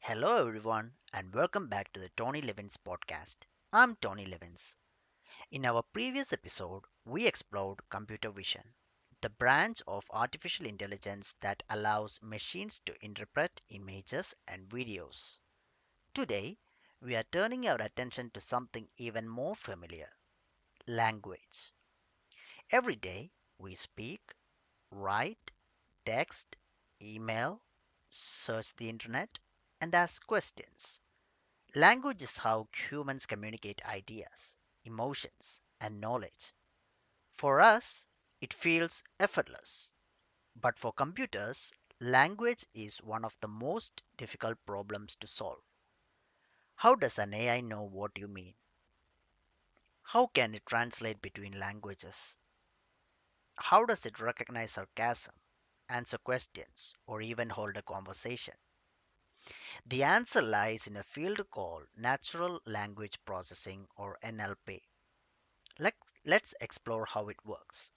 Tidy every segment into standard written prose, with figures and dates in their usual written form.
Hello, everyone, and welcome back to the Tony Livins podcast. I'm Tony Livins. In our previous episode, we explored computer vision, the branch of artificial intelligence that allows machines to interpret images and videos. Today, we are turning our attention to something even more familiar language. Every day, we speak, write, text, email, search the internet, and ask questions. Language is how humans communicate ideas, emotions, and knowledge. For us, it feels effortless. But for computers, language is one of the most difficult problems to solve. How does an AI know what you mean? How can it translate between languages? How does it recognize sarcasm, answer questions, or even hold a conversation? The answer lies in a field called natural language processing or NLP. Let's explore how it works.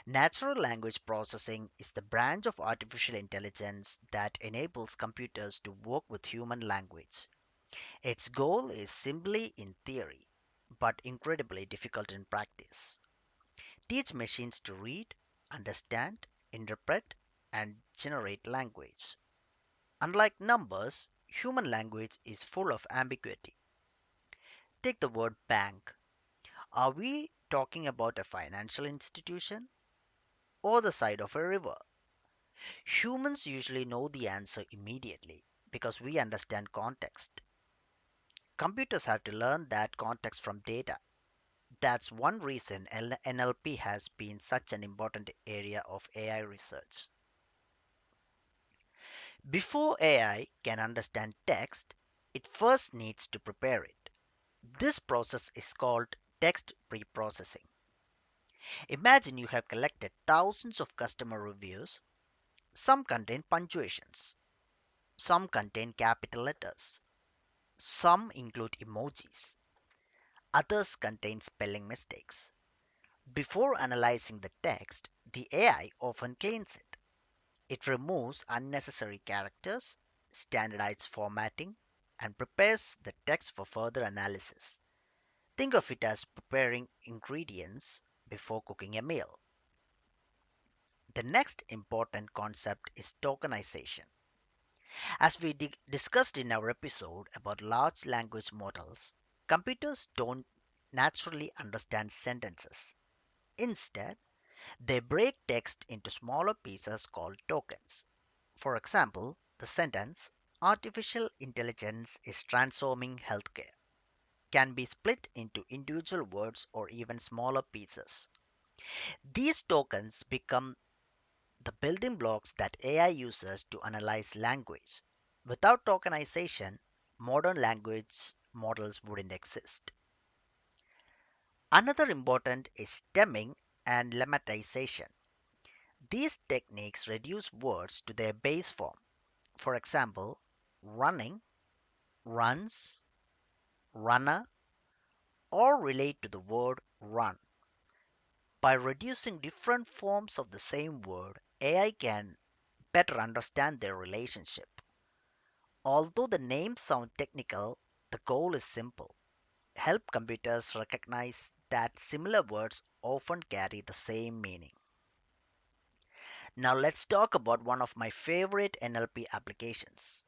Natural language processing is the branch of artificial intelligence that enables computers to work with human language. Its goal is simply in theory, but incredibly difficult in practice. Teach machines to read, understand, interpret, and generate language. Unlike numbers, human language is full of ambiguity. Take the word bank. Are we talking about a financial institution or the side of a river? Humans usually know the answer immediately because we understand context. Computers have to learn that context from data. That's one reason NLP has been such an important area of AI research. Before AI can understand text, it first needs to prepare it. This process is called text preprocessing. Imagine you have collected thousands of customer reviews. Some contain punctuations, some contain capital letters, some include emojis, others contain spelling mistakes. Before analyzing the text, the AI often cleans it. It removes unnecessary characters, standardizes formatting, and prepares the text for further analysis. Think of it as preparing ingredients before cooking a meal. The next important concept is tokenization. As we discussed in our episode about large language models, computers don't naturally understand sentences. Instead, they break text into smaller pieces called tokens. For example, the sentence, artificial intelligence is transforming healthcare, can be split into individual words or even smaller pieces. These tokens become the building blocks that AI uses to analyze language. Without tokenization, modern language models wouldn't exist. Another important is stemming and lemmatization. These techniques reduce words to their base form. For example, running, runs, runner, or relate to the word run. By reducing different forms of the same word, AI can better understand their relationship. Although the names sound technical, the goal is simple: help computers recognize that similar words often carry the same meaning. Now let's talk about one of my favorite NLP applications,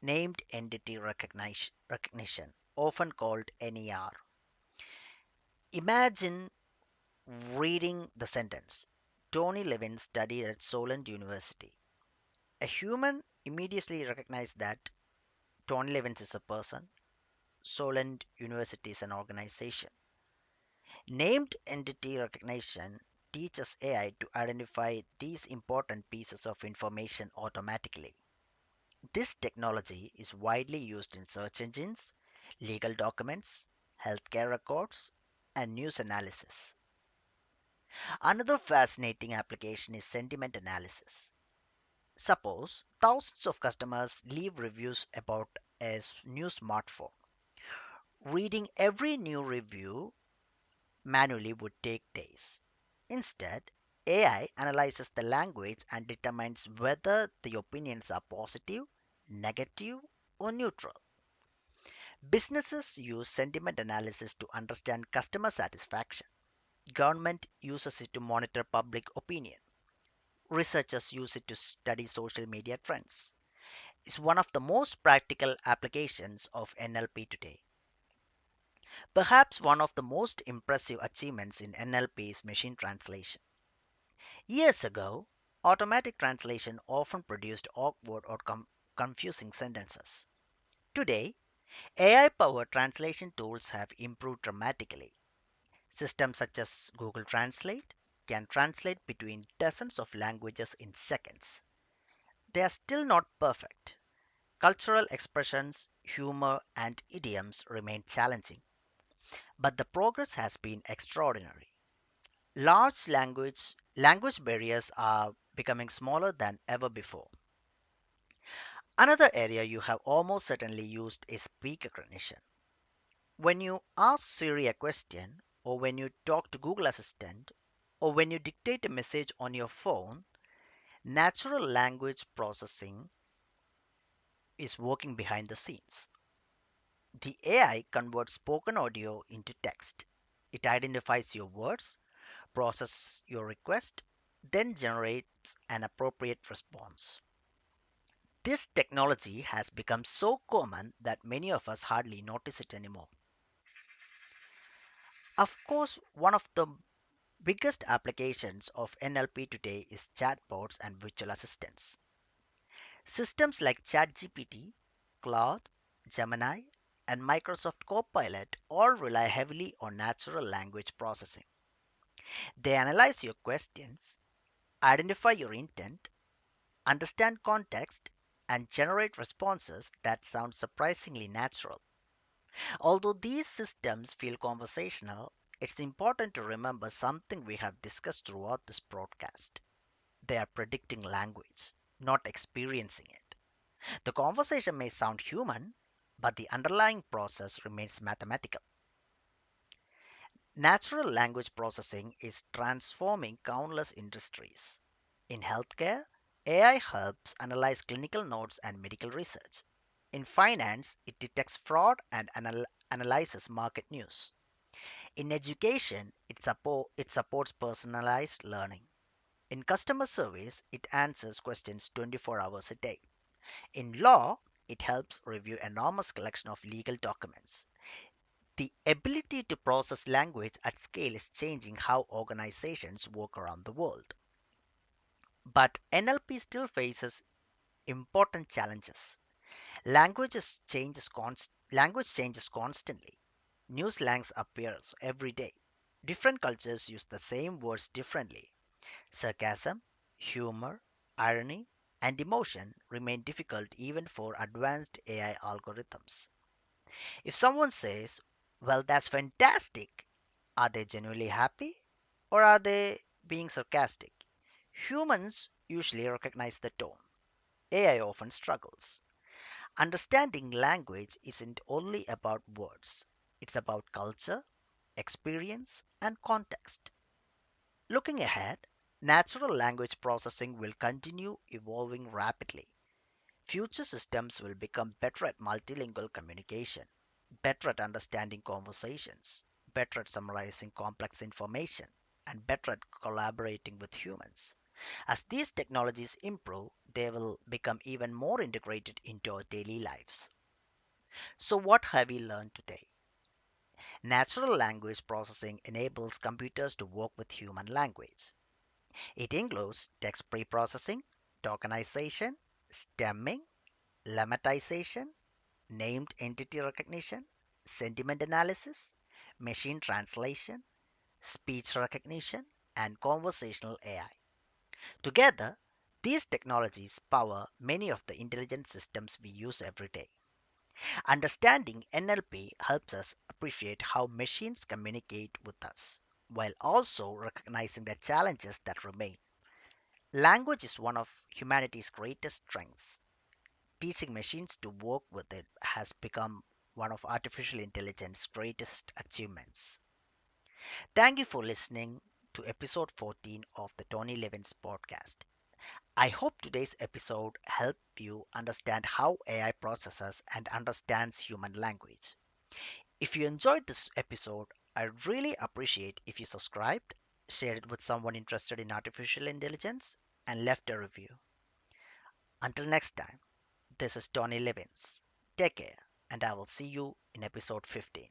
named entity recognition, often called NER. Imagine reading the sentence: Tony Levin studied at Solent University. A human immediately recognizes that Tony Levins is a person, Solent University is an organization. Named entity recognition teaches AI to identify these important pieces of information automatically. This technology is widely used in search engines, legal documents, healthcare records, and news analysis. Another fascinating application is sentiment analysis. Suppose thousands of customers leave reviews about a new smartphone. Reading every new review manually would take days. Instead, AI analyzes the language and determines whether the opinions are positive, negative, or neutral. Businesses use sentiment analysis to understand customer satisfaction. Government uses it to monitor public opinion. Researchers use it to study social media trends. It's one of the most practical applications of NLP today. Perhaps one of the most impressive achievements in NLP is machine translation. Years ago, automatic translation often produced awkward or confusing sentences. Today, AI powered translation tools have improved dramatically. Systems such as Google Translate can translate between dozens of languages in seconds. They are still not perfect. Cultural expressions, humor, and idioms remain challenging, but the progress has been extraordinary. Large language barriers are becoming smaller than ever before. Another area you have almost certainly used is speech recognition. When you ask Siri a question, or when you talk to Google Assistant, or when you dictate a message on your phone, natural language processing is working behind the scenes. The AI converts spoken audio into text. It identifies your words, processes your request, then generates an appropriate response. This technology has become so common that many of us hardly notice it anymore. Of course, one of the biggest applications of NLP today is chatbots and virtual assistants. Systems like ChatGPT, Claude, Gemini, and Microsoft Copilot all rely heavily on natural language processing. They analyze your questions, identify your intent, understand context, and generate responses that sound surprisingly natural. Although these systems feel conversational, it's important to remember something we have discussed throughout this broadcast. They are predicting language, not experiencing it. The conversation may sound human, but the underlying process remains mathematical. Natural language processing is transforming countless industries. In healthcare, AI helps analyze clinical notes and medical research. In finance, it detects fraud and analyzes market news. In education, it supports personalized learning. In customer service, it answers questions 24 hours a day. In law, it helps review enormous collection of legal documents. The ability to process language at scale is changing how organizations work around the world. But NLP still faces important challenges. Language changes constantly. New slangs appear every day. Different cultures use the same words differently. Sarcasm, humor, irony, and emotion remain difficult even for advanced AI algorithms. If someone says, "Well, that's fantastic," are they genuinely happy or are they being sarcastic? Humans usually recognize the tone. AI often struggles. Understanding language isn't only about words, it's about culture, experience, and context. Looking ahead, natural language processing will continue evolving rapidly. Future systems will become better at multilingual communication, better at understanding conversations, better at summarizing complex information, and better at collaborating with humans. As these technologies improve, they will become even more integrated into our daily lives. So, what have we learned today? Natural language processing enables computers to work with human language. It includes text preprocessing, tokenization, stemming, lemmatization, named entity recognition, sentiment analysis, machine translation, speech recognition, and conversational AI. Together, these technologies power many of the intelligent systems we use every day. Understanding NLP helps us appreciate how machines communicate with us, while also recognizing the challenges that remain. Language is one of humanity's greatest strengths. Teaching machines to work with it has become one of artificial intelligence's greatest achievements. Thank you for listening to episode 14 of the Tony Livins podcast. I hope today's episode helped you understand how AI processes and understands human language. If you enjoyed this episode, I'd really appreciate if you subscribed, shared it with someone interested in artificial intelligence, and left a review. Until next time, this is Tony Livins. Take care, and I will see you in episode 15.